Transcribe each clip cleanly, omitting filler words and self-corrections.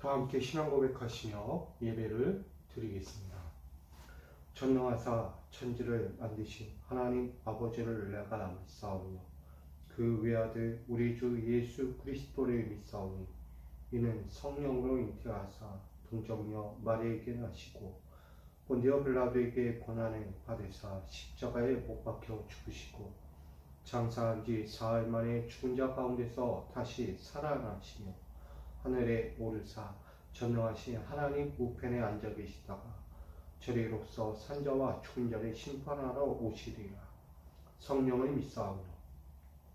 다 함께 신앙 고백하시며 예배를 드리겠습니다. 전능하사 천지를 만드신 하나님 아버지를 내가 믿사오며 그 외아들 우리 주 예수 그리스도를 믿사오니 이는 성령으로 잉태하사 동정녀 마리아에게 나시고 본디오 빌라도에게 고난을 받으사 십자가에 못 박혀 죽으시고 장사한 지 사흘 만에 죽은 자 가운데서 다시 살아나시며 하늘에 오르사 전능하신 하나님 우편에 앉아 계시다가 저리로서 산자와 죽은 자를 심판하러 오시리라. 성령을 믿사오며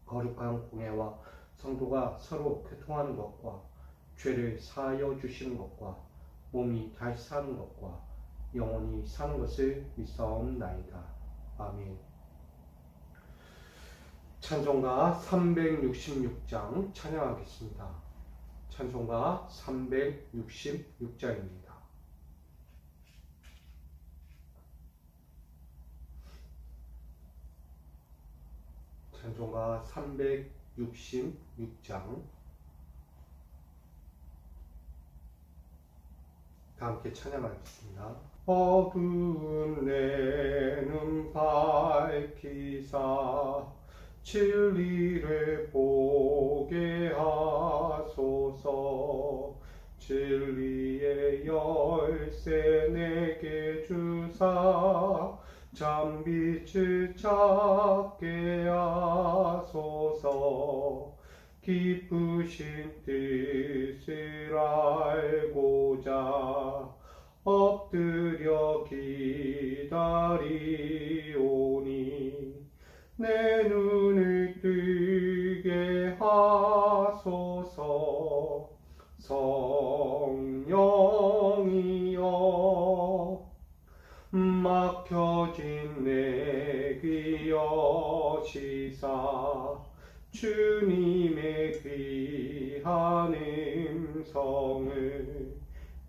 거룩한 공예와 성도가 서로 교통하는 것과 죄를 사하여 주시는 것과 몸이 다시 사는 것과 영원히 사는 것을 믿사옵나이다. 아멘. 찬송가 366장 찬양하겠습니다. 찬송가 366장입니다. 찬송가 366장 다 함께 찬양하겠습니다. 어두운 내 눈 밝히사 진리를 보게 하소서. 진리의 열쇠 내게 주사 잠빛을 찾게 하소서. 기쁘신 뜻을 알고자 엎드려 기다리오니 내 눈을 뜨게 하소서. 성령이여 막혀진 내 귀 여시사 주님의 귀한 음성을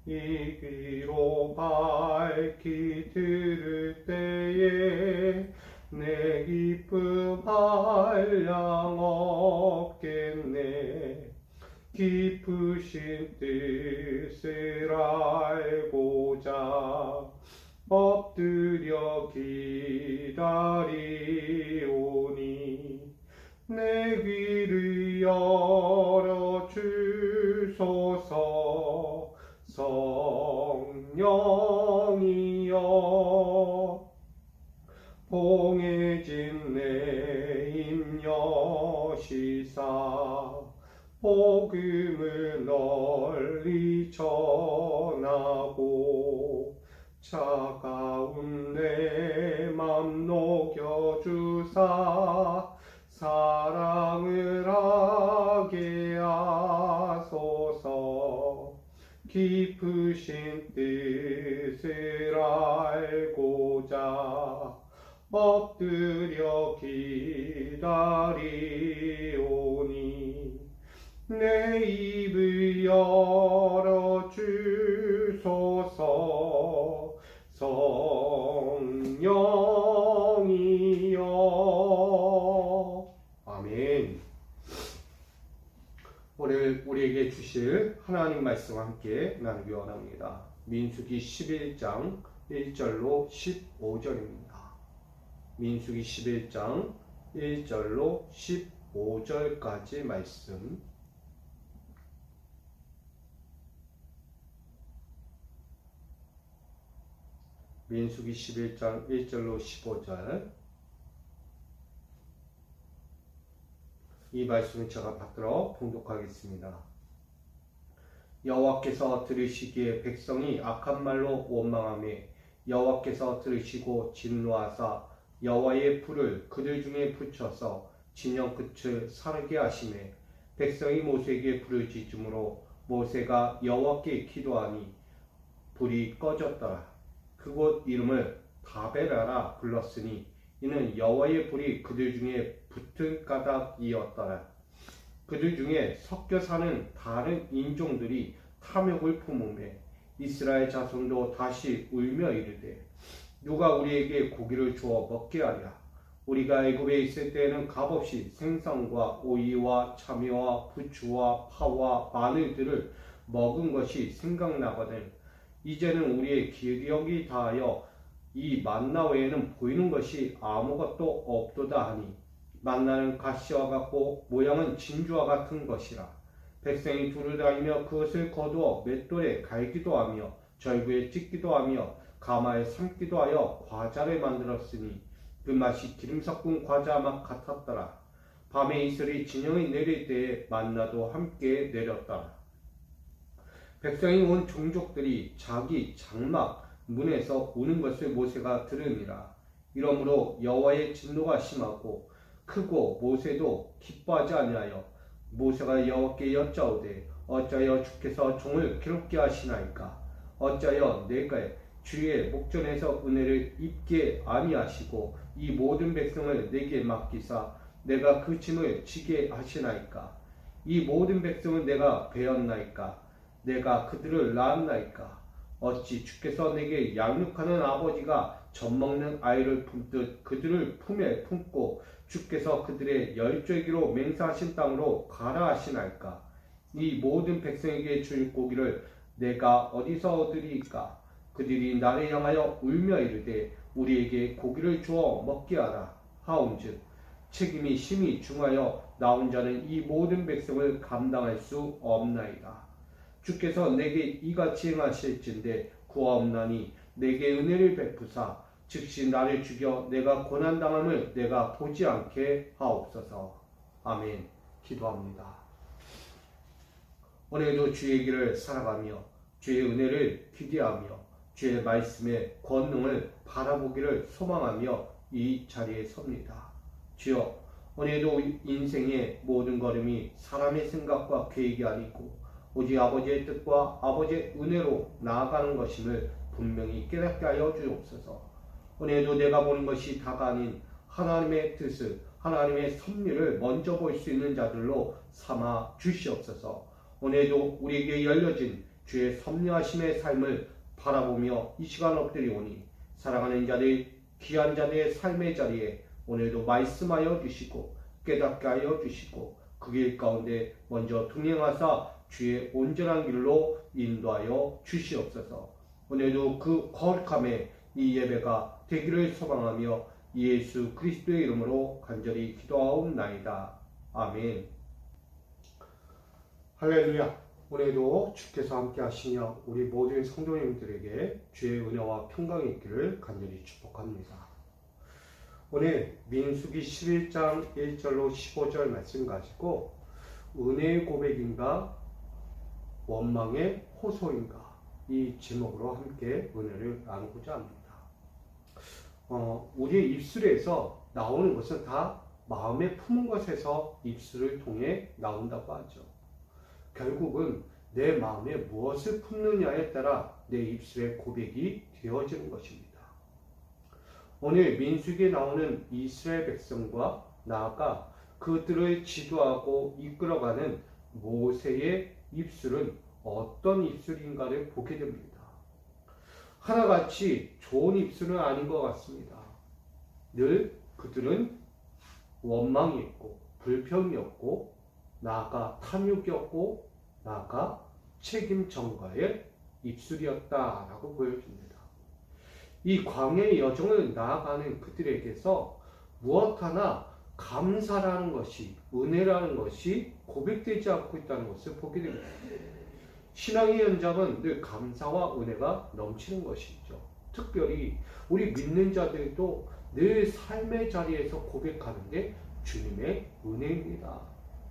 이 귀로 밝히 들을 때에 내 기쁨 한량 없겠네. 깊으신 뜻을 알고자 엎드려 기다리오니 내 귀를 열어 주소서. 성령이여 봉해진 내 입 여시사 복음을 널리 전하고 차가운 내 맘 녹여주사 사랑을 하게 하소서. 깊으신 뜻을 알고자 엎드려 기다리오니 내 입을 열어 주소서. 성령이여. 아멘. 오늘 우리에게 주실 하나님 말씀과 함께 나누기 원합니다. 민수기 11장 1절로 15절입니다. 민수기 11장 1절로 15절까지 말씀. 민수기 11장 1절로 15절. 이 말씀을 제가 받들어 봉독하겠습니다. 여호와께서 들으시기에 백성이 악한 말로 원망하매 여호와께서 들으시고 진노하사 여호와의 불을 그들 중에 붙여서 진영 끝을 사르게 하시매 백성이 모세에게 불을 지줌으로 모세가 여호와께 기도하니 불이 꺼졌더라. 그곳 이름을 다베라라 불렀으니 이는 여호와의 불이 그들 중에 붙은 까닭이었더라. 그들 중에 섞여 사는 다른 인종들이 탐욕을 품으매 이스라엘 자손도 다시 울며 이르되 누가 우리에게 고기를 주어 먹게 하랴. 우리가 애굽에 있을 때에는 값없이 생선과 오이와 참외와 부추와 파와 마늘들을 먹은 것이 생각나거든. 이제는 우리의 기력이 다하여 이 만나 외에는 보이는 것이 아무것도 없도다 하니 만나는 가시와 같고 모양은 진주와 같은 것이라. 백성이 두루 다니며 그것을 거두어 맷돌에 갈기도 하며 절구에 찢기도 하며 가마에 삶기도 하여 과자를 만들었으니 그 맛이 기름 섞은 과자 맛 같았더라. 밤에 이슬이 진영이 내릴 때에 만나도 함께 내렸더라. 백성이 온 종족들이 자기 장막 문에서 우는 것을 모세가 들으니라. 이러므로 여호와의 진노가 심하고 크고 모세도 기뻐하지 아니하여 모세가 여호와께 여짜오되 어찌하여 주께서 종을 괴롭게 하시나이까? 어찌하여 내가 주의 목전에서 은혜를 입게 아니하시고 이 모든 백성을 내게 맡기사 내가 그 짐을 지게 하시나이까? 이 모든 백성은 내가 배었나이까? 내가 그들을 낳았나이까? 어찌 주께서 내게 양육하는 아버지가 젖먹는 아이를 품듯 그들을 품에 품고 주께서 그들의 열죄기로 맹세하신 땅으로 가라 하시나이까? 이 모든 백성에게 줄 고기를 내가 어디서 얻으리이까? 그들이 나를 향하여 울며 이르되 우리에게 고기를 주어 먹게 하라 하온즉 책임이 심히 중하여 나 혼자는 이 모든 백성을 감당할 수 없나이다. 주께서 내게 이같이 행하실진대 구하옵나니 내게 은혜를 베푸사 즉시 나를 죽여 내가 고난당함을 내가 보지 않게 하옵소서. 아멘. 기도합니다. 오늘도 주의 길을 살아가며 주의 은혜를 기대하며 주의 말씀의 권능을 바라보기를 소망하며 이 자리에 섭니다. 주여, 오늘도 인생의 모든 걸음이 사람의 생각과 계획이 아니고 오직 아버지의 뜻과 아버지의 은혜로 나아가는 것임을 분명히 깨닫게 하여 주옵소서. 오늘도 내가 보는 것이 다가 아닌 하나님의 뜻을, 하나님의 섭리를 먼저 볼 수 있는 자들로 삼아 주시옵소서. 오늘도 우리에게 열려진 주의 섭리하심의 삶을 바라보며 이 시간 엎드리오니 사랑하는 자들, 귀한 자들의 삶의 자리에 오늘도 말씀하여 주시고 깨닫게 하여 주시고 그 길 가운데 먼저 동행하사 주의 온전한 길로 인도하여 주시옵소서. 오늘도 그 거룩함에 이 예배가 되기를 소망하며 예수 그리스도의 이름으로 간절히 기도하옵나이다. 아멘. 할렐루야. 오늘도 주께서 함께 하시며 우리 모든 성도님들에게 주의 은혜와 평강이 있기를 간절히 축복합니다. 오늘 민수기 11장 1절로 15절 말씀 가지고 은혜의 고백인가 원망의 호소인가 이 제목으로 함께 은혜를 나누고자 합니다. 우리의 입술에서 나오는 것은 다 마음에 품은 것에서 입술을 통해 나온다고 하죠. 결국은 내 마음에 무엇을 품느냐에 따라 내 입술의 고백이 되어지는 것입니다. 오늘 민수기에 나오는 이스라엘 백성과 나아가 그들을 지도하고 이끌어가는 모세의 입술은 어떤 입술인가를 보게 됩니다. 하나같이 좋은 입술은 아닌 것 같습니다. 늘 그들은 원망이 있고 불평이 없고 나아가 탐욕이 없고 나아가 책임 전가의 입술이었다라고 보여줍니다. 이 광야의 여정을 나아가는 그들에게서 무엇 하나 감사라는 것이, 은혜라는 것이 고백되지 않고 있다는 것을 보게 됩니다. 신앙의 현장은 늘 감사와 은혜가 넘치는 것이죠. 특별히 우리 믿는 자들도 늘 삶의 자리에서 고백하는 게 주님의 은혜입니다.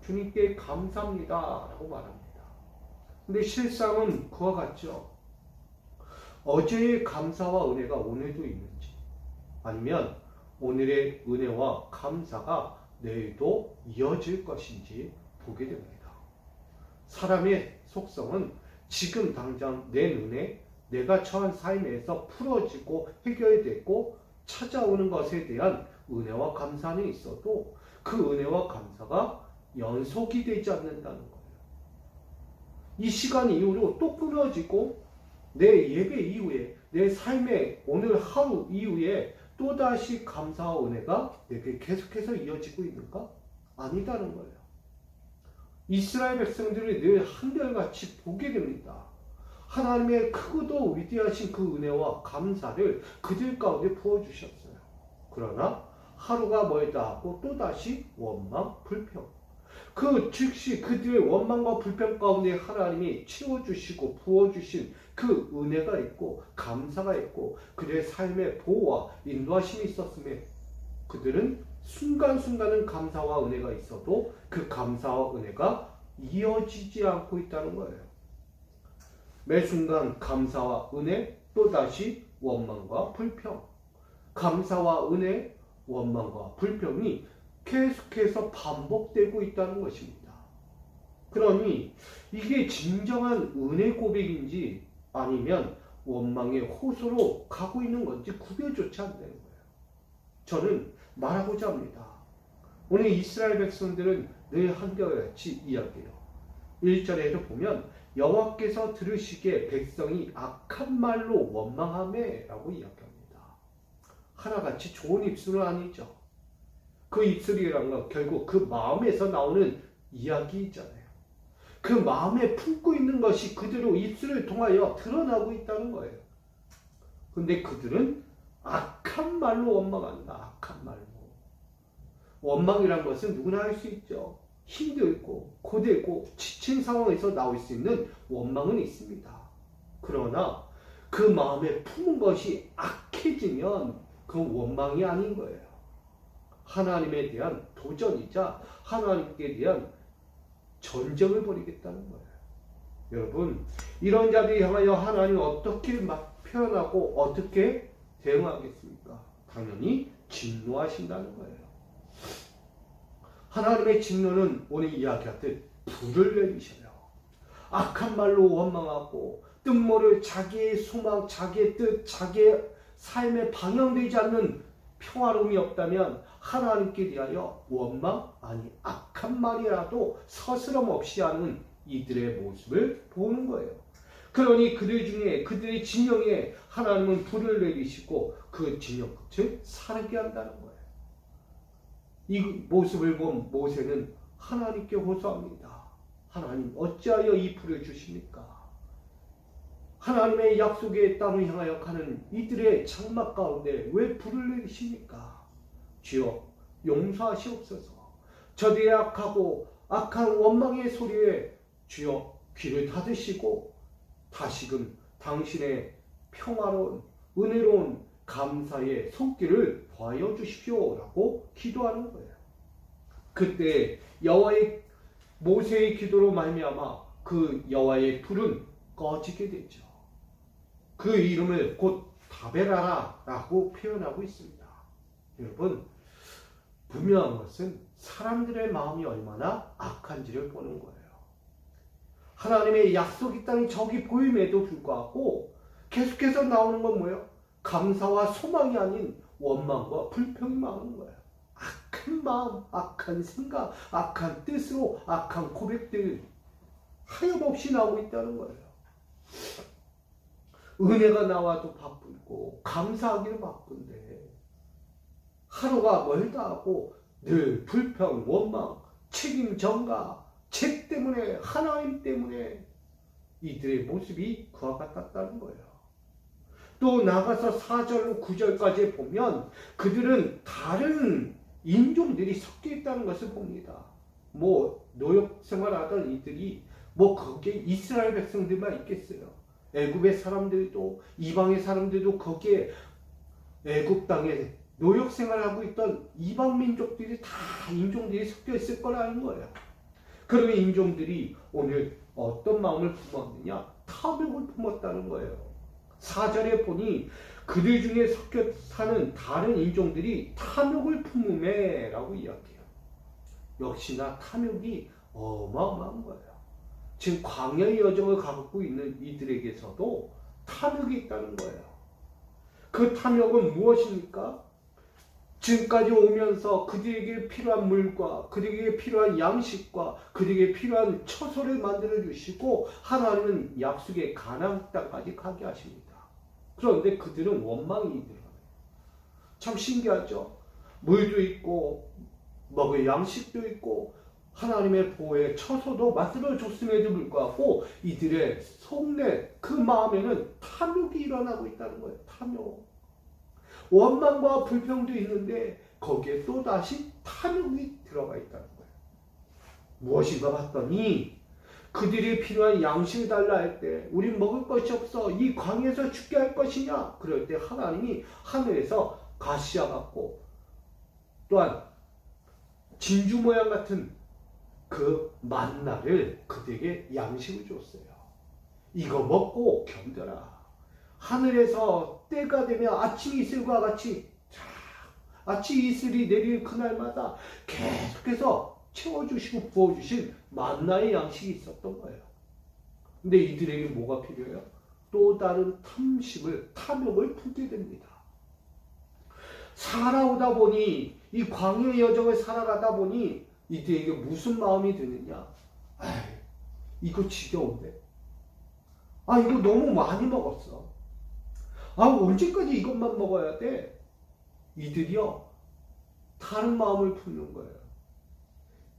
주님께 감사합니다 라고 말합니다. 근데 실상은 그와 같죠. 어제의 감사와 은혜가 오늘도 있는지, 아니면 오늘의 은혜와 감사가 내일도 이어질 것인지 보게 됩니다. 사람의 속성은 지금 당장 내 눈에 내가 처한 삶에서 풀어지고 해결되고 찾아오는 것에 대한 은혜와 감사는 있어도 그 은혜와 감사가 연속이 되지 않는다는 거예요. 이 시간 이후로 또 끊어지고 내 예배 이후에 내 삶의 오늘 하루 이후에 또다시 감사와 은혜가 내게 계속해서 이어지고 있는가? 아니다는 거예요. 이스라엘 백성들이 늘 한결같이 보게 됩니다. 하나님의 크고도 위대하신 그 은혜와 감사를 그들 가운데 부어주셨어요. 그러나 하루가 멀다 하고 또다시 원망, 불평. 그 즉시 그들의 원망과 불평 가운데 하나님이 채워주시고 부어주신 그 은혜가 있고 감사가 있고 그들의 삶의 보호와 인도하심이 있었음에 그들은 순간순간은 감사와 은혜가 있어도 그 감사와 은혜가 이어지지 않고 있다는 거예요. 매 순간 감사와 은혜, 또다시 원망과 불평. 감사와 은혜, 원망과 불평이 계속해서 반복되고 있다는 것입니다. 그러니 이게 진정한 은혜 고백인지 아니면 원망의 호소로 가고 있는 건지 구별조차 안 되는 거예요. 저는 말하고자 합니다. 오늘 이스라엘 백성들은 늘 한결같이 이야기해요. 1절에도 보면 여호와께서 들으시기에 백성이 악한 말로 원망하매 라고 이야기합니다. 하나같이 좋은 입술은 아니죠. 그 입술이란 건 결국 그 마음에서 나오는 이야기잖아요. 그 마음에 품고 있는 것이 그대로 입술을 통하여 드러나고 있다는 거예요. 근데 그들은 악한 말로 원망한다. 악한 말로. 원망이란 것은 누구나 할 수 있죠. 힘들고 고되고 지친 상황에서 나올 수 있는 원망은 있습니다. 그러나 그 마음에 품은 것이 악해지면 그 원망이 아닌 거예요. 하나님에 대한 도전이자 하나님께 대한 전쟁을 벌이겠다는 거예요. 여러분, 이런 자들이 향하여 하나님 어떻게 표현하고 어떻게 대응하겠습니까? 당연히 진노하신다는 거예요. 하나님의 진노는 오늘 이야기하듯 불을 내리셔요. 악한 말로 원망하고 뜻모를 자기의 소망, 자기의 뜻, 자기의 삶에 방향되지 않는 평화로움이 없다면 하나님께 대하여 원망, 아니 악한 말이라도 서스럼 없이 하는 이들의 모습을 보는 거예요. 그러니 그들 중에 그들의 진영에 하나님은 불을 내리시고 그 진영 끝을 사르게 한다는 거예요. 이 모습을 본 모세는 하나님께 호소합니다. 하나님 어찌하여 이 불을 주십니까? 하나님의 약속의 땅을 향하여 가는 이들의 장막 가운데 왜 불을 내리십니까? 주여 용서하시옵소서. 저들의 악하고 악한 원망의 소리에 주여 귀를 닫으시고 다시금 당신의 평화로운 은혜로운 감사의 손길을 보여 주십시오 라고 기도하는 거예요. 그때 여호와의 모세의 기도로 말미암아 그 여호와의 불은 꺼지게 되죠. 그 이름을 곧 다베라라 라고 표현하고 있습니다. 여러분, 분명한 것은 사람들의 마음이 얼마나 악한지를 보는 거예요. 하나님의 약속이 땅이 저기 보임에도 불구하고 계속해서 나오는 건 뭐예요? 감사와 소망이 아닌 원망과 불평이 나오는 거예요. 악한 마음, 악한 생각, 악한 뜻으로 악한 고백들 하염없이 나오고 있다는 거예요. 은혜가 나와도 바쁘고 감사하기는 바쁜데 하루가 멀다 하고 늘 불평, 원망, 책임 전가, 죄 때문에 하나님 때문에 이들의 모습이 그와 같았다는 거예요. 또 나가서 4절, 9절까지 보면 그들은 다른 인종들이 섞여 있다는 것을 봅니다. 노역 생활하던 이들이 거기에 이스라엘 백성들만 있겠어요. 애굽의 사람들도 이방의 사람들도 거기에 애굽 땅에 노역 생활하고 있던 이방 민족들이 다 인종들이 섞여 있을 거라는 거예요. 그러면 인종들이 오늘 어떤 마음을 품었느냐? 탐욕을 품었다는 거예요. 4절에 보니 그들 중에 섞여 사는 다른 인종들이 탐욕을 품음에 라고 이야기해요. 역시나 탐욕이 어마어마한 거예요. 지금 광야의 여정을 갖고 있는 이들에게서도 탐욕이 있다는 거예요. 그 탐욕은 무엇입니까? 지금까지 오면서 그들에게 필요한 물과 그들에게 필요한 양식과 그들에게 필요한 처소를 만들어 주시고 하나님은 약속의 가나안 땅까지 가게 하십니다. 그런데 그들은 원망이 들어요. 참 신기하죠. 물도 있고 먹을 양식도 있고 하나님의 보호에 처소도 만들어 줬음에도 불구하고 이들의 속내 그 마음에는 탐욕이 일어나고 있다는 거예요. 탐욕. 원망과 불평도 있는데 거기에 또다시 탐욕이 들어가 있다는 거예요. 무엇인가 봤더니 그들이 필요한 양식을 달라 할 때 우린 먹을 것이 없어 이 광야에서 죽게 할 것이냐? 그럴 때 하나님이 하늘에서 가시와 같고 또한 진주 모양 같은 그 만나를 그들에게 양식을 줬어요. 이거 먹고 견뎌라. 하늘에서 때가 되면 아침 이슬과 같이 아침 이슬이 내릴 그날마다 계속해서 채워주시고 부어주신 만나의 양식이 있었던 거예요. 근데 이들에게 뭐가 필요해요? 또 다른 탐욕을 품게 됩니다. 살아오다 보니 이 광야의 여정을 살아가다 보니 이들에게 무슨 마음이 드느냐? 이거 지겨운데? 이거 너무 많이 먹었어. 언제까지 이것만 먹어야 돼? 이들이요 다른 마음을 품는 거예요.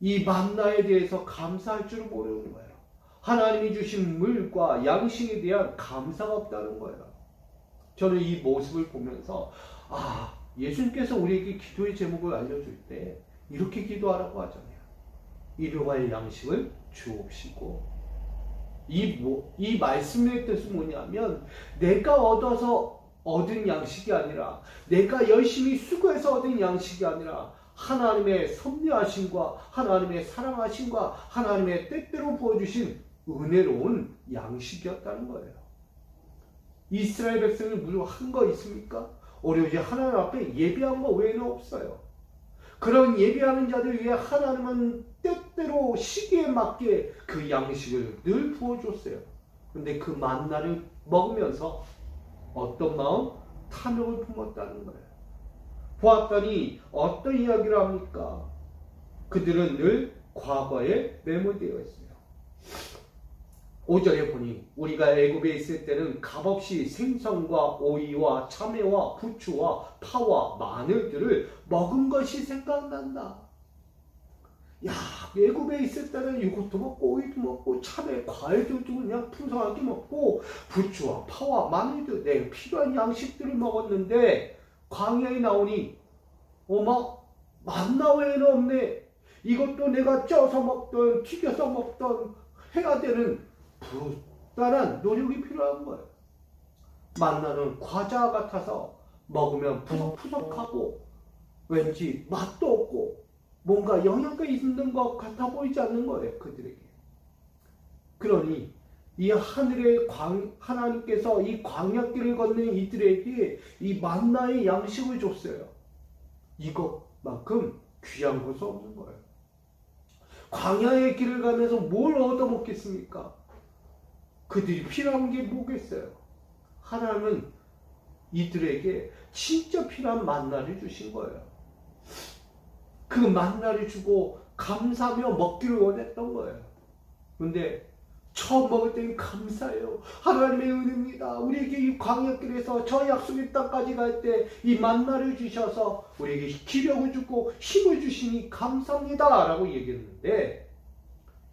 이 만나에 대해서 감사할 줄 모르는 거예요. 하나님이 주신 물과 양식에 대한 감사가 없다는 거예요. 저는 이 모습을 보면서 예수님께서 우리에게 기도의 제목을 알려줄 때 이렇게 기도하라고 하잖아요. 일용할 양식을 주옵시고. 이 말씀의 뜻은 뭐냐면 내가 얻은 양식이 아니라 내가 열심히 수고해서 얻은 양식이 아니라 하나님의 섭리하심과 하나님의 사랑하심과 하나님의 때때로 부어주신 은혜로운 양식이었다는 거예요. 이스라엘 백성이 무슨 한 거 있습니까? 오로지 하나님 앞에 예배한 거 외에는 없어요. 그런 예배하는 자들 위해 하나님은 때때로 시기에 맞게 그 양식을 늘 부어줬어요. 근데 그 만나를 먹으면서 어떤 마음? 탐욕을 품었다는 거예요. 보았더니 어떤 이야기를 합니까? 그들은 늘 과거에 매몰되어 있어요. 5절에 보니 우리가 애굽에 있을 때는 값없이 생선과 오이와 참외와 부추와 파와 마늘들을 먹은 것이 생각난다. 애굽에 있을 때는 이것도 먹고 오이도 먹고 참외 과일도 그냥 풍성하게 먹고 부추와 파와 마늘들 내가 필요한 양식들을 먹었는데 광야에 나오니 만나 외에는 없네. 이것도 내가 쪄서 먹던 튀겨서 먹던 해야 되는 부단한 노력이 필요한 거예요. 만나는 과자 같아서 먹으면 푸석푸석하고 왠지 맛도 없고 뭔가 영양가 있는 것 같아 보이지 않는 거예요. 그들에게. 그러니 이 하나님께서 이 광야길을 걷는 이들에게 이 만나의 양식을 줬어요. 이것만큼 귀한 것은 없는 거예요. 광야의 길을 가면서 뭘 얻어먹겠습니까? 그들이 필요한 게 뭐겠어요? 하나님은 이들에게 진짜 필요한 만나를 주신 거예요. 그 만나를 주고 감사하며 먹기를 원했던 거예요. 그런데 처음 먹을 때는 감사해요. 하나님의 은혜입니다. 우리에게 이 광야길에서 저 약속의 땅까지 갈 때 이 만나를 주셔서 우리에게 기력을 주고 힘을 주시니 감사합니다 라고 얘기했는데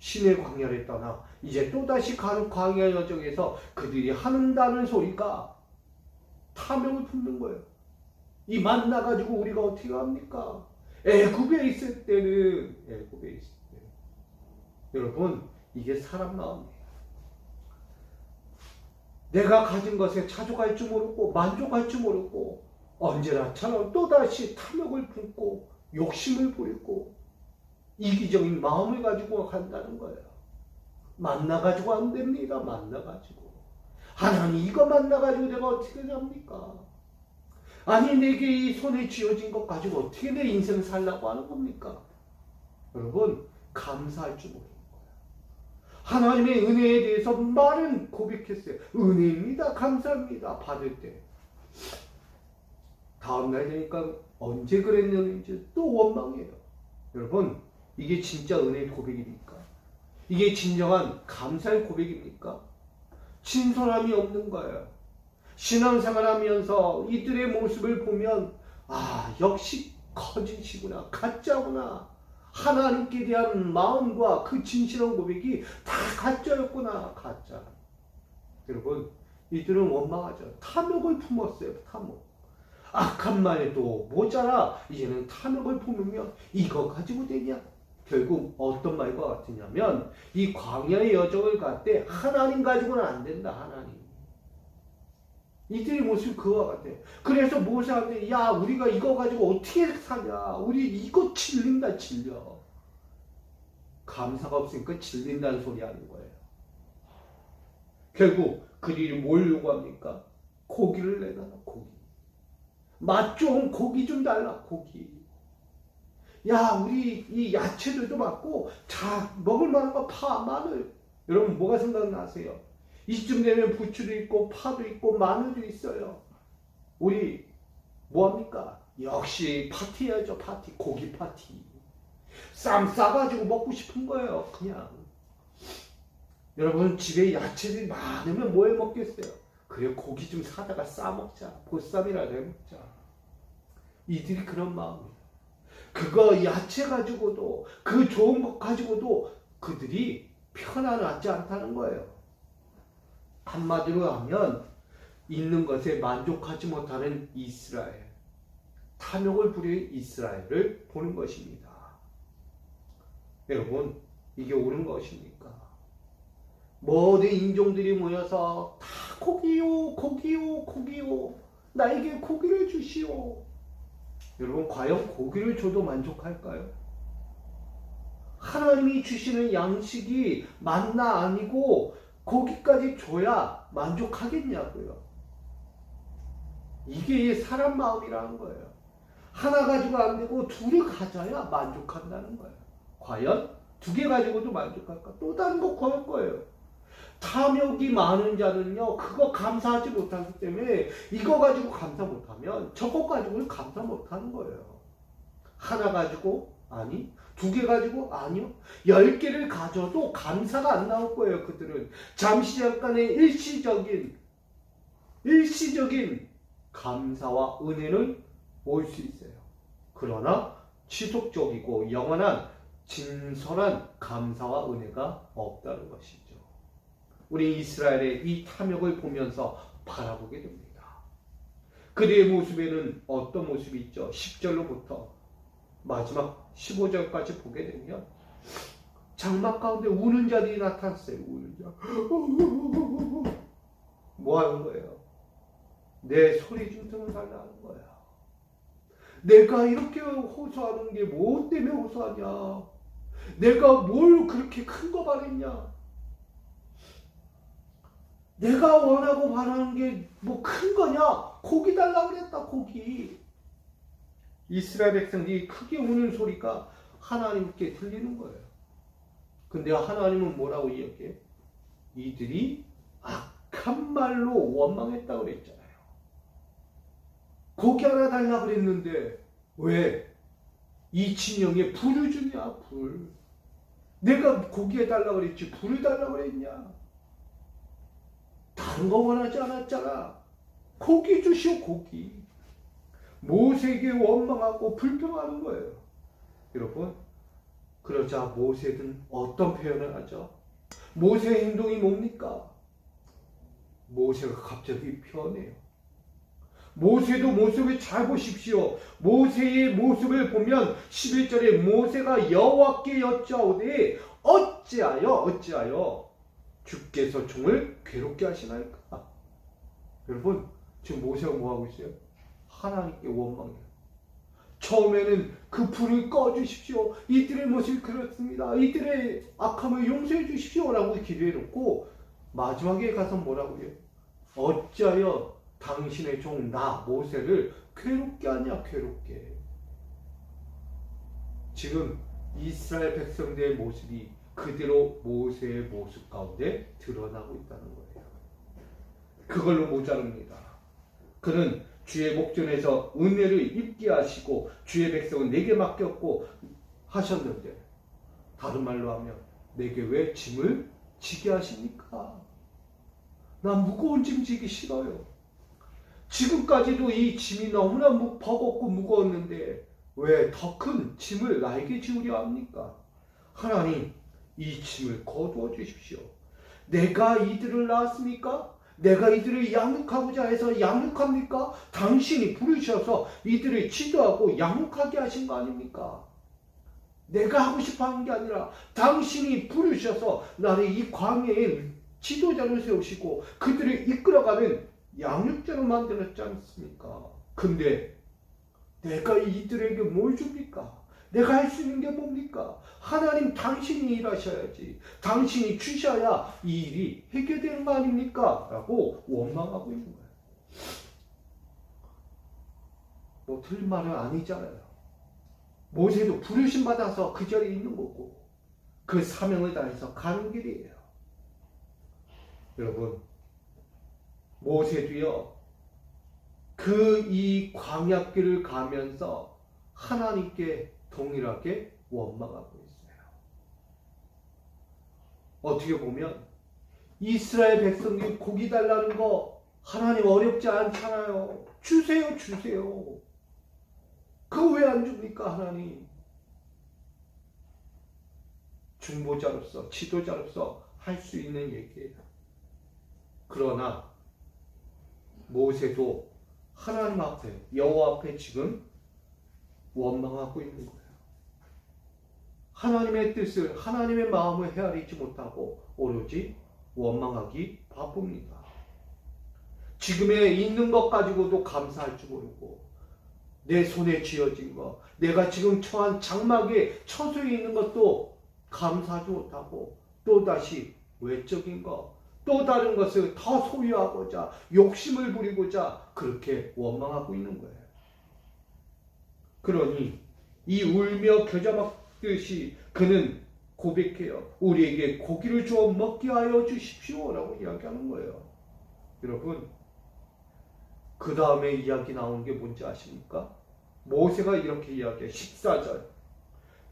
신의 광야를 떠나 이제 또다시 가는 광야 여정에서 그들이 한다는 소리가 탐욕을 품는 거예요. 이 만나 가지고 우리가 어떻게 합니까? 애굽에 있을 때는 여러분 이게 사람 마음이에요. 내가 가진 것에 자족할 줄 모르고 만족할 줄 모르고 언제나처럼 또다시 탐욕을 품고 욕심을 부리고 이기적인 마음을 가지고 간다는 거예요. 만나가지고 안 됩니다. 만나가지고 하나님 이거 만나가지고 내가 어떻게 합니까? 아니 내게 이 손에 쥐어진 것 가지고 어떻게 내 인생 살라고 하는 겁니까? 여러분 감사할 줄 모르는 거예요. 하나님의 은혜에 대해서 말은 고백했어요. 은혜입니다. 감사합니다. 받을 때 다음날 되니까 언제 그랬는지 또 원망해요. 여러분 이게 진짜 은혜의 고백입니까? 이게 진정한 감사의 고백입니까? 진솔함이 없는 거예요. 신앙생활하면서 이들의 모습을 보면 역시 거짓이구나 가짜구나 하나님께 대한 마음과 그 진실한 고백이 다 가짜였구나. 가짜. 여러분, 이들은 원망하죠. 탐욕을 품었어요. 탐욕. 악한 말에도 모자라. 이제는 탐욕을 품으면 이거 가지고 되냐? 결국 어떤 말과 같으냐면 이 광야의 여정을 갈 때 하나님 가지고는 안 된다. 하나님. 이들의 모습이 그와 같아. 그래서 모세한테 야 우리가 이거 가지고 어떻게 사냐. 우리 이거 질린다. 질려. 감사가 없으니까 질린다는 소리 하는 거예요. 결국 그들이 뭘 요구합니까? 고기를 내놔라. 고기. 맛 좋은 고기 좀 달라. 고기. 야 우리 이 야채들도 많고 자 먹을 만한 거 파, 마늘. 여러분 뭐가 생각나세요? 이쯤 되면 부추도 있고 파도 있고 마늘도 있어요. 우리 뭐합니까? 역시 파티해야죠. 파티. 고기 파티. 쌈 싸가지고 먹고 싶은 거예요. 그냥. 여러분 집에 야채들이 많으면 뭐 해 먹겠어요? 그래 고기 좀 사다가 싸먹자. 보쌈이라도 해먹자. 이들이 그런 마음이에요. 그거 야채 가지고도 그 좋은 것 가지고도 그들이 편안하지 않다는 거예요. 한마디로 하면 있는 것에 만족하지 못하는 이스라엘. 탐욕을 부린 이스라엘을 보는 것입니다. 여러분 이게 옳은 것입니까? 모든 인종들이 모여서 다 고기요 고기요 고기요 나에게 고기를 주시오. 여러분 과연 고기를 줘도 만족할까요? 하나님이 주시는 양식이 만나 아니고 고기까지 줘야 만족하겠냐고요. 이게 사람 마음이라는 거예요. 하나 가지고 안 되고 둘을 가져야 만족한다는 거예요. 과연 두 개 가지고도 만족할까? 또 다른 거 구할 거예요. 탐욕이 많은 자는요 그거 감사하지 못하기 때문에 이거 가지고 감사 못하면 저거 가지고는 감사 못하는 거예요. 하나 가지고? 아니. 두 개 가지고? 아니요. 10개를 가져도 감사가 안 나올 거예요. 그들은 잠시 잠깐의 일시적인 감사와 은혜는 올 수 있어요. 그러나 지속적이고 영원한 진솔한 감사와 은혜가 없다는 것이죠. 우리 이스라엘의 이 탐욕을 보면서 바라보게 됩니다. 그들의 모습에는 어떤 모습이 있죠? 10절로부터 마지막 15절까지 보게 되면 장막 가운데 우는 자들이 나타났어요. 우는 자. 뭐 하는 거예요? 내 소리 좀 들어달라는 거야. 내가 이렇게 호소하는 게 뭐 때문에 호소하냐? 내가 뭘 그렇게 큰 거 바랬냐? 내가 원하고 바라는 게 뭐 큰 거냐? 고기 달라고 그랬다. 고기. 이스라엘 백성들이 크게 우는 소리가 하나님께 들리는 거예요. 근데 하나님은 뭐라고 이야기해? 이들이 악한 말로 원망했다고 그랬잖아요. 고기 하나 달라고 그랬는데 왜? 이 진영에 불을 주냐? 불. 내가 고기 해달라고 그랬지 불을 달라고 그랬냐? 다른 거 원하지 않았잖아. 고기 주시오. 고기. 모세에게 원망하고 불평하는 거예요. 여러분 그러자 모세는 어떤 표현을 하죠? 모세의 행동이 뭡니까? 모세가 갑자기 변해요. 모세도 모습을 잘 보십시오. 모세의 모습을 보면 11절에 모세가 여호와께 여짜오되 어찌하여 주께서 종을 괴롭게 하시나이까? 여러분 지금 모세가 뭐하고 있어요? 하나님께 원망해요. 처음에는 그 불을 꺼주십시오. 이들의 모습이 그렇습니다. 이들의 악함을 용서해 주십시오 라고 기도해놓고 마지막에 가서 뭐라고 해요? 어찌하여 당신의 종 나 모세를 괴롭게 하냐? 괴롭게. 지금 이스라엘 백성들의 모습이 그대로 모세의 모습 가운데 드러나고 있다는 거예요. 그걸로 모자릅니다. 그는 주의 목전에서 은혜를 입게 하시고 주의 백성은 내게 맡겼고 하셨는데 다른 말로 하면 내게 왜 짐을 지게 하십니까? 난 무거운 짐 지기 싫어요. 지금까지도 이 짐이 너무나 버겁고 무거웠는데 왜 더 큰 짐을 나에게 지우려 합니까? 하나님, 이 짐을 거두어 주십시오. 내가 이들을 낳았습니까? 내가 이들을 양육하고자 해서 양육합니까? 당신이 부르셔서 이들을 지도하고 양육하게 하신 거 아닙니까? 내가 하고 싶어 하는 게 아니라 당신이 부르셔서 나를 이 광야에 지도자로 세우시고 그들을 이끌어가는 양육자로 만들었지 않습니까? 근데 내가 이들에게 뭘 줍니까? 내가 할 수 있는 게 뭡니까? 하나님, 당신이 일하셔야지. 당신이 주셔야 이 일이 해결되는 거 아닙니까? 라고 원망하고 있는 거예요. 뭐 틀린 말은 아니잖아요. 모세도 부르심 받아서 그 자리에 있는 거고 그 사명을 다해서 가는 길이에요. 여러분, 모세도요, 이 광야길을 가면서 하나님께 동일하게 원망하고 있어요. 어떻게 보면 이스라엘 백성이 고기 달라는 거 하나님 어렵지 않잖아요. 주세요, 주세요. 그거 왜 안 줍니까, 하나님? 중보자로서, 지도자로서 할 수 있는 얘기예요. 그러나 모세도 하나님 앞에, 여호와 앞에 지금 원망하고 있는 거예요. 하나님의 뜻을, 하나님의 마음을 헤아리지 못하고 오로지 원망하기 바쁩니다. 지금에 있는 것 가지고도 감사할 줄 모르고 내 손에 쥐어진 것, 내가 지금 처한 장막에 처소에 있는 것도 감사하지 못하고 또다시 외적인 것, 또 다른 것을 더 소유하고자 욕심을 부리고자 그렇게 원망하고 있는 거예요. 그러니 이 울며 겨자 먹듯이 그는 고백해요. 우리에게 고기를 주어 먹게 하여 주십시오 라고 이야기하는 거예요. 여러분, 그 다음에 이야기 나오는 게 뭔지 아십니까? 모세가 이렇게 이야기해요. 14절,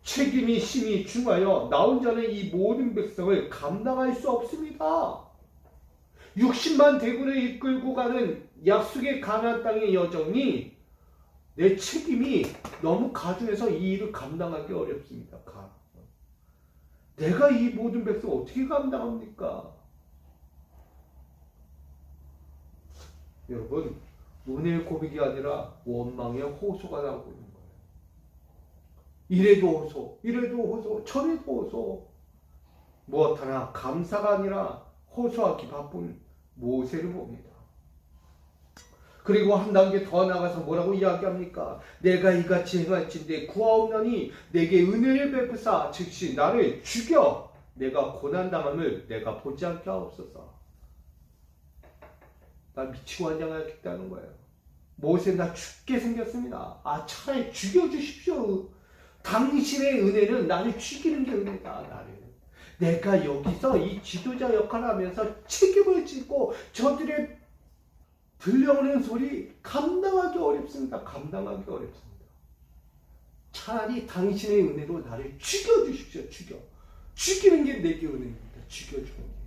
책임이 심히 중하여 나 혼자는 이 모든 백성을 감당할 수 없습니다. 60만 대군을 이끌고 가는 약속의 가나안 땅의 여정이 내 책임이 너무 가중해서 이 일을 감당하기 어렵습니다. 내가 이 모든 백성을 어떻게 감당합니까? 여러분, 은혜의 고백이 아니라 원망의 호소가 나오고 있는 거예요. 이래도 호소, 이래도 호소, 저래도 호소. 무엇 하나 감사가 아니라 호소하기 바쁜 모세를 봅니다. 그리고 한 단계 더 나가서 뭐라고 이야기합니까? 내가 이같이 행할진대 구하옵나니 내게 은혜를 베푸사 즉시 나를 죽여 내가 고난당함을 내가 보지 않게 하옵소서. 나 미치고 환장하겠다는 거예요. 모세, 나 죽게 생겼습니다. 차라리 죽여주십시오. 당신의 은혜는 나를 죽이는 게 은혜다. 나를. 내가 여기서 이 지도자 역할을 하면서 책임을 지고 저들의 들려오는 소리 감당하기 어렵습니다. 감당하기 어렵습니다. 차라리 당신의 은혜로 나를 죽여주십시오. 죽이는 게 내게 은혜입니다. 죽여주는 게.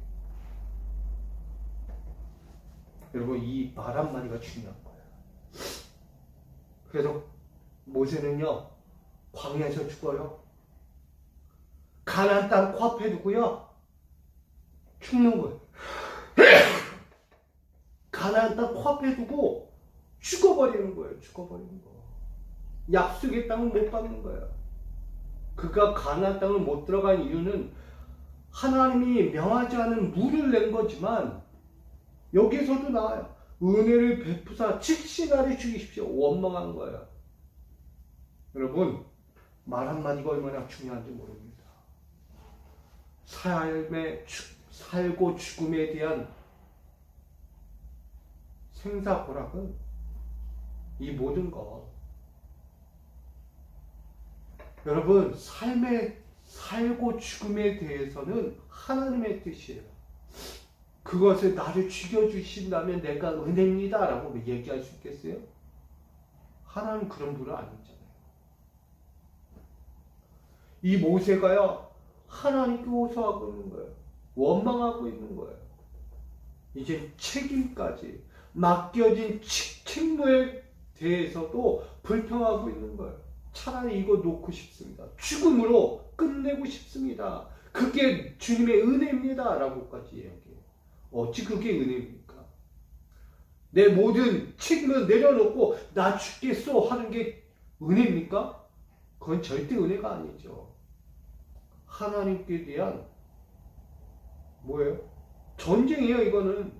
여러분, 이 말 한마디가 중요한 거예요. 그래서 모세는요, 광야에서 죽어요. 가나안 땅 코앞에 두고요, 죽는 거예요. 가나안 땅 코앞에 두고 죽어버리는 거예요. 죽어버리는 거. 약속의 땅을 못 받는 거예요. 그가 가나안 땅을 못 들어간 이유는 하나님이 명하지 않은 물을 낸 거지만 여기서도 나와요. 은혜를 베푸사 즉시 나를 죽이십시오. 원망한 거예요. 여러분, 말 한마디가 얼마나 중요한지 모릅니다. 살고 죽음에 대한 생사고락은 이 모든 것. 여러분, 살고 죽음에 대해서는 하나님의 뜻이에요. 그것을 나를 죽여주신다면 내가 은혜입니다 라고 얘기할 수 있겠어요? 하나님 그런 분은 아니잖아요. 이 모세가요, 하나님께 호소하고 있는 거예요. 원망하고 있는 거예요. 이제 책임까지 맡겨진 책무에 대해서도 불평하고 있는 거예요. 차라리 이거 놓고 싶습니다. 죽음으로 끝내고 싶습니다. 그게 주님의 은혜입니다. 라고까지 이야기해요. 어찌 그게 은혜입니까? 내 모든 책임을 내려놓고 나 죽겠소 하는 게 은혜입니까? 그건 절대 은혜가 아니죠. 하나님께 대한 뭐예요? 전쟁이에요. 이거는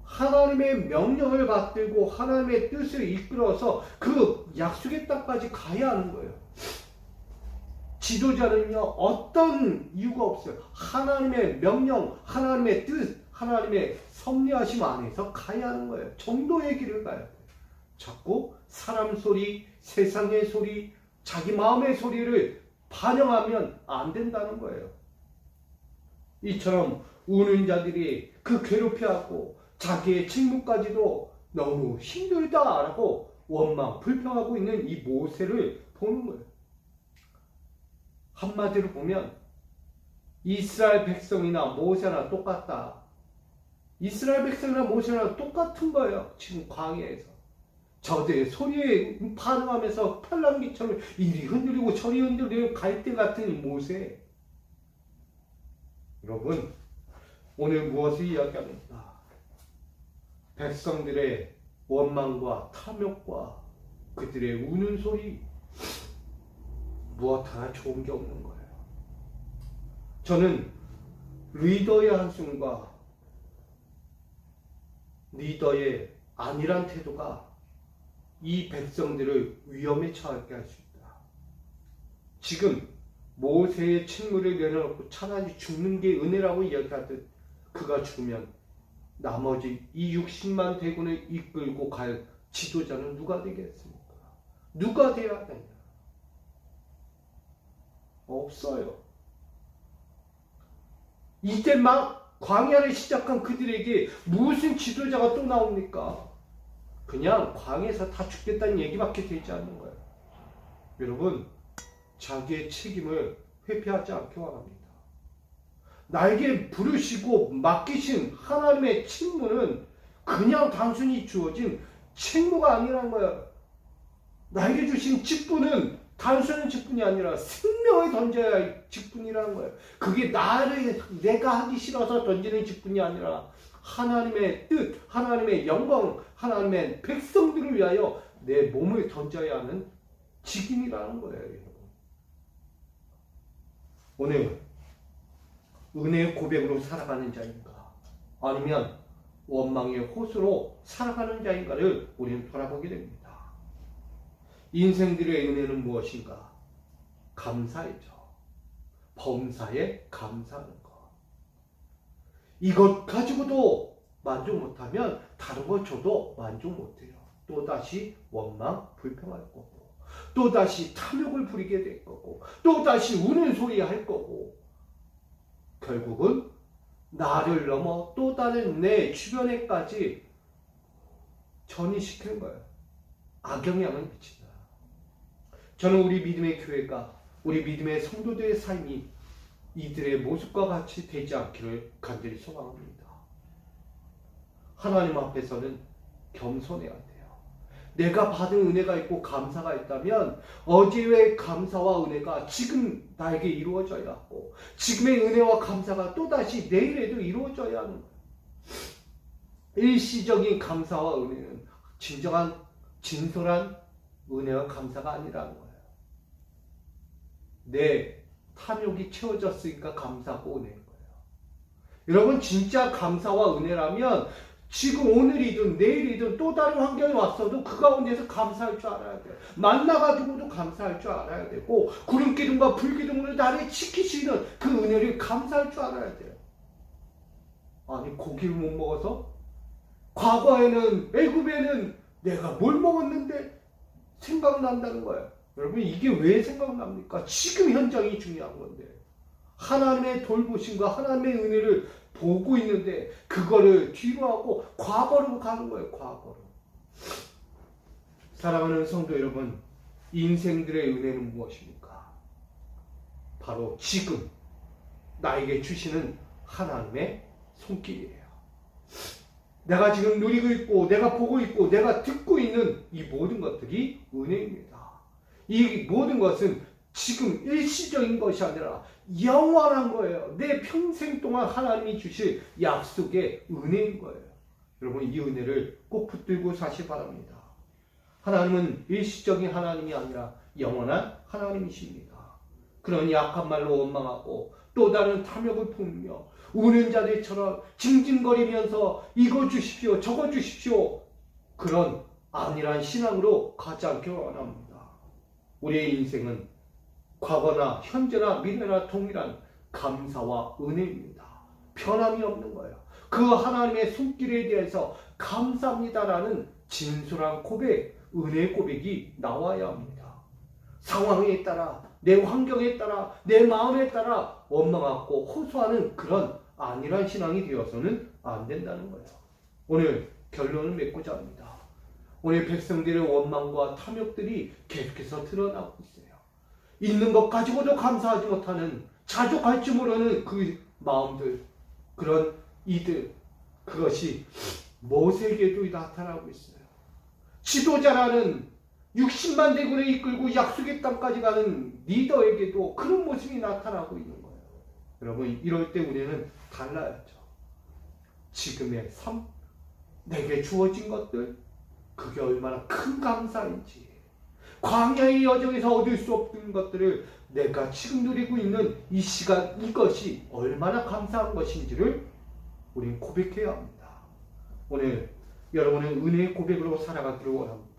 하나님의 명령을 받들고 하나님의 뜻을 이끌어서 그 약속의 땅까지 가야 하는 거예요. 지도자는요, 어떤 이유가 없어요. 하나님의 명령, 하나님의 뜻, 하나님의 섭리하심 안에서 가야 하는 거예요. 정도의 길을 가야 돼요. 자꾸 사람 소리, 세상의 소리, 자기 마음의 소리를 반영하면 안 된다는 거예요. 이처럼 우는 자들이 그 괴롭혀하고 자기의 책무까지도 너무 힘들다라고 원망, 불평하고 있는 이 모세를 보는 거예요. 한마디로 보면 이스라엘 백성이나 모세나 똑같다. 이스라엘 백성이나 모세나 똑같은 거예요. 지금 광야에서. 저들의 소리에 반응하면서 팔랑귀처럼 이리 흔들리고 저리 흔들리고 갈대 같은 이 모세. 여러분, 오늘 무엇을 이야기합니까? 백성들의 원망과 탐욕과 그들의 우는 소리, 무엇 하나 좋은 게 없는 거예요. 저는 리더의 한숨과 리더의 안일한 태도가 이 백성들을 위험에 처하게 할 수 있다. 지금 모세의 책무를 내려놓고 차라리 죽는 게 은혜라고 이야기하듯 그가 죽으면 나머지 이 60만 대군을 이끌고 갈 지도자는 누가 되겠습니까? 누가 되어야 되냐? 없어요. 이제 막 광야를 시작한 그들에게 무슨 지도자가 또 나옵니까? 그냥 광야에서 다 죽겠다는 얘기밖에 되지 않는 거예요. 여러분, 자기의 책임을 회피하지 않기 바랍니다. 나에게 부르시고 맡기신 하나님의 책무는 그냥 단순히 주어진 책무가 아니라는 거예요. 나에게 주신 직분은 단순한 직분이 아니라 생명을 던져야 할 직분이라는 거예요. 그게 내가 하기 싫어서 던지는 직분이 아니라 하나님의 뜻, 하나님의 영광, 하나님의 백성들을 위하여 내 몸을 던져야 하는 직임이라는 거예요. 여러분. 오늘 은혜의 고백으로 살아가는 자인가, 아니면 원망의 호수로 살아가는 자인가를 우리는 돌아보게 됩니다. 인생들의 은혜는 무엇인가? 감사이죠. 범사에 감사하는 것. 이것 가지고도 만족 못하면 다른 것 줘도 만족 못해요. 또다시 원망, 불평할 거고, 또다시 탐욕을 부리게 될 거고, 또다시 우는 소리 할 거고, 결국은 나를 넘어 또 다른 내 주변에까지 전이시키는 거예요. 악영향을 미친다. 저는 우리 믿음의 교회가, 우리 믿음의 성도들의 삶이 이들의 모습과 같이 되지 않기를 간절히 소망합니다. 하나님 앞에서는 겸손해야 돼요. 내가 받은 은혜가 있고 감사가 있다면 어제의 감사와 은혜가 지금 나에게 이루어져야 하고, 지금의 은혜와 감사가 또다시 내일에도 이루어져야 하는 거예요. 일시적인 감사와 은혜는 진정한 진솔한 은혜와 감사가 아니라는 거예요. 내 탐욕이 채워졌으니까 감사하고 은혜인 거예요. 여러분, 진짜 감사와 은혜라면 지금 오늘이든 내일이든 또 다른 환경이 왔어도 그 가운데서 감사할 줄 알아야 돼요. 만나가지고도 감사할 줄 알아야 되고, 구름기둥과 불기둥으로 나를 지키시는 그 은혜를 감사할 줄 알아야 돼요. 아니, 고기를 못 먹어서? 과거에는, 애굽에는 내가 뭘 먹었는데 생각난다는 거예요. 여러분, 이게 왜 생각납니까? 지금 현장이 중요한 건데, 하나님의 돌보심과 하나님의 은혜를 보고 있는데 그거를 뒤로 하고 과거로 가는 거예요. 과거로. 사랑하는 성도 여러분, 인생들의 은혜는 무엇입니까? 바로 지금 나에게 주시는 하나님의 손길이에요. 내가 지금 누리고 있고, 내가 보고 있고, 내가 듣고 있는 이 모든 것들이 은혜입니다. 이 모든 것은 지금 일시적인 것이 아니라 영원한 거예요. 내 평생 동안 하나님이 주실 약속의 은혜인 거예요. 여러분, 이 은혜를 꼭 붙들고 사시 바랍니다. 하나님은 일시적인 하나님이 아니라 영원한 하나님이십니다. 그러니 악한 말로 원망하고 또 다른 탐욕을 품으며 우는 자들처럼 징징거리면서 이거 주십시오 저거 주십시오, 그런 안일한 신앙으로 가지 않기를 원합니다. 우리의 인생은 과거나 현재나 미래나 동일한 감사와 은혜입니다. 변함이 없는 거예요. 그 하나님의 손길에 대해서 감사합니다라는 진솔한 고백, 은혜의 고백이 나와야 합니다. 상황에 따라, 내 환경에 따라, 내 마음에 따라 원망하고 호소하는 그런 안일한 신앙이 되어서는 안 된다는 거예요. 오늘 결론을 맺고자 합니다. 오늘 백성들의 원망과 탐욕들이 계속해서 드러나고 있어요. 있는 것 가지고도 감사하지 못하는, 자족할 줄 모르는 그 마음들, 그런 이들, 그것이 모세에게도 나타나고 있어요. 지도자라는 60만 대군을 이끌고 약속의 땅까지 가는 리더에게도 그런 모습이 나타나고 있는 거예요. 여러분, 이럴 때 우리는 달라야죠. 지금의 삶, 내게 주어진 것들, 그게 얼마나 큰 감사인지, 광야의 여정에서 얻을 수 없는 것들을 내가 지금 누리고 있는 이 시간, 이것이 얼마나 감사한 것인지를 우리는 고백해야 합니다. 오늘 여러분은 은혜의 고백으로 살아가기를 원합니다.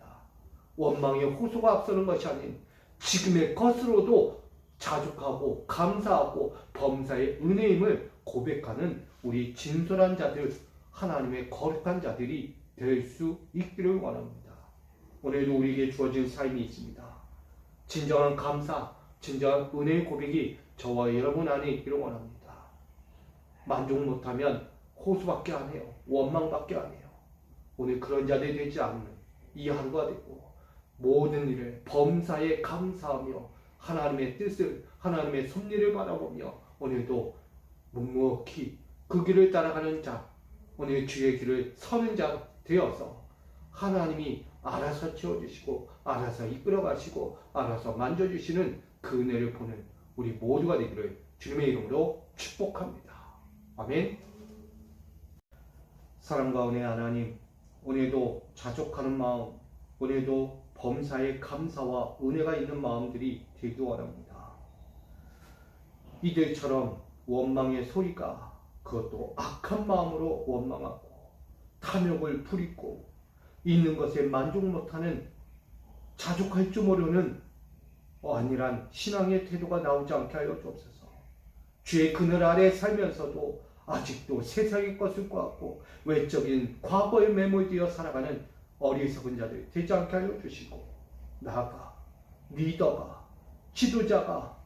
원망의 호소가 앞서는 것이 아닌 지금의 것으로도 자족하고 감사하고 범사의 은혜임을 고백하는 우리 진솔한 자들, 하나님의 거룩한 자들이 될 수 있기를 원합니다. 오늘도 우리에게 주어진 삶이 있습니다. 진정한 감사, 진정한 은혜의 고백이 저와 여러분 안에 있기를 원합니다. 만족 못하면 호소밖에 안 해요. 원망밖에 안 해요. 오늘 그런 자들이 되지 않는 이 하루가 되고 모든 일을 범사에 감사하며 하나님의 뜻을, 하나님의 섭리를 바라보며 오늘도 묵묵히 그 길을 따라가는 자, 오늘 주의 길을 서는 자 되어서 하나님이 알아서 채워주시고 알아서 이끌어가시고 알아서 만져주시는 그 은혜를 보는 우리 모두가 되기를 주님의 이름으로 축복합니다. 아멘. 사랑과 은혜 하나님, 오늘도 자족하는 마음, 오늘도 범사에 감사와 은혜가 있는 마음들이 되기 원합니다. 이들처럼 원망의 소리가, 그것도 악한 마음으로 원망하고 탐욕을 부리고 있는 것에 만족 못하는, 자족할 줄 모르는 안일한 신앙의 태도가 나오지 않게 하여 주옵소서. 주의 그늘 아래 살면서도 아직도 세상의 것을 꿔안고 외적인 과거에 매몰되어 살아가는 어리석은 자들 되지 않게 하여 주시고, 나아가 리더가, 지도자가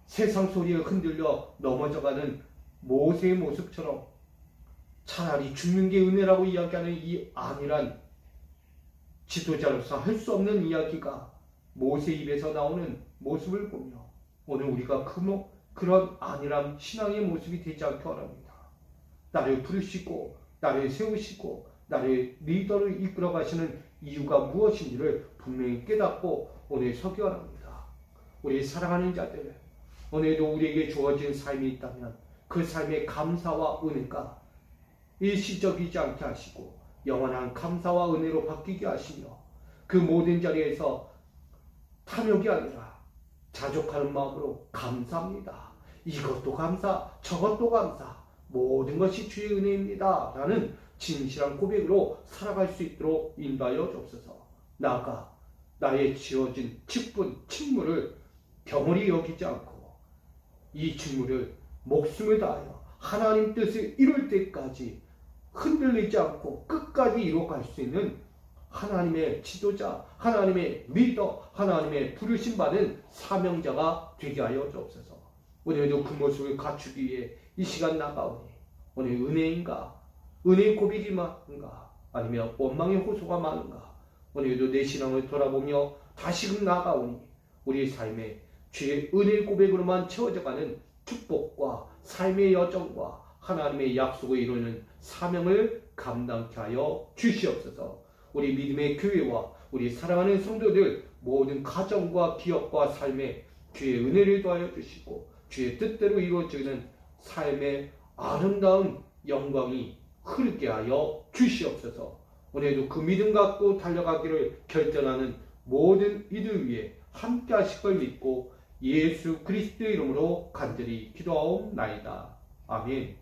세상 소리에 흔들려 넘어져가는 모세의 모습처럼 차라리 죽는 게 은혜라고 이야기하는 이 안일한 지도자로서 할 수 없는 이야기가 모세 입에서 나오는 모습을 보며 오늘 우리가 그런 안일한 신앙의 모습이 되지 않게 원합니다. 나를 부르시고 나를 세우시고 나를 리더로 이끌어 가시는 이유가 무엇인지를 분명히 깨닫고 오늘 서기 원합니다. 우리 사랑하는 자들, 오늘도 우리에게 주어진 삶이 있다면 그 삶의 감사와 은혜가 일시적이지 않게 하시고 영원한 감사와 은혜로 바뀌게 하시며 그 모든 자리에서 탐욕이 아니라 자족하는 마음으로 감사합니다. 이것도 감사, 저것도 감사, 모든 것이 주의 은혜입니다 라는 진실한 고백으로 살아갈 수 있도록 인도하여 주옵소서. 나아가 나의 지어진 직분, 직무를 경홀히 여기지 않고 이 직무를 목숨을 다하여 하나님 뜻을 이룰 때까지 흔들리지 않고 끝까지 이뤄갈 수 있는 하나님의 지도자, 하나님의 리더, 하나님의 부르심받은 사명자가 되게 하여 주옵소서. 오늘도 그 모습을 갖추기 위해 이 시간 나가오니 오늘 은혜인가, 은혜의 고백이 많은가, 아니면 원망의 호소가 많은가, 오늘도 내 신앙을 돌아보며 다시금 나가오니 우리의 삶에 주의 은혜의 고백으로만 채워져가는 축복과 삶의 여정과 하나님의 약속을 이루는 사명을 감당케 하여 주시옵소서. 우리 믿음의 교회와 우리 사랑하는 성도들 모든 가정과 기업과 삶에 주의 은혜를 더하여 주시고 주의 뜻대로 이루어지는 삶의 아름다운 영광이 흐르게 하여 주시옵소서. 오늘도 그 믿음 갖고 달려가기를 결정하는 모든 이들 위해 함께 하실 걸 믿고 예수 그리스도의 이름으로 간절히 기도하옵나이다. 아멘.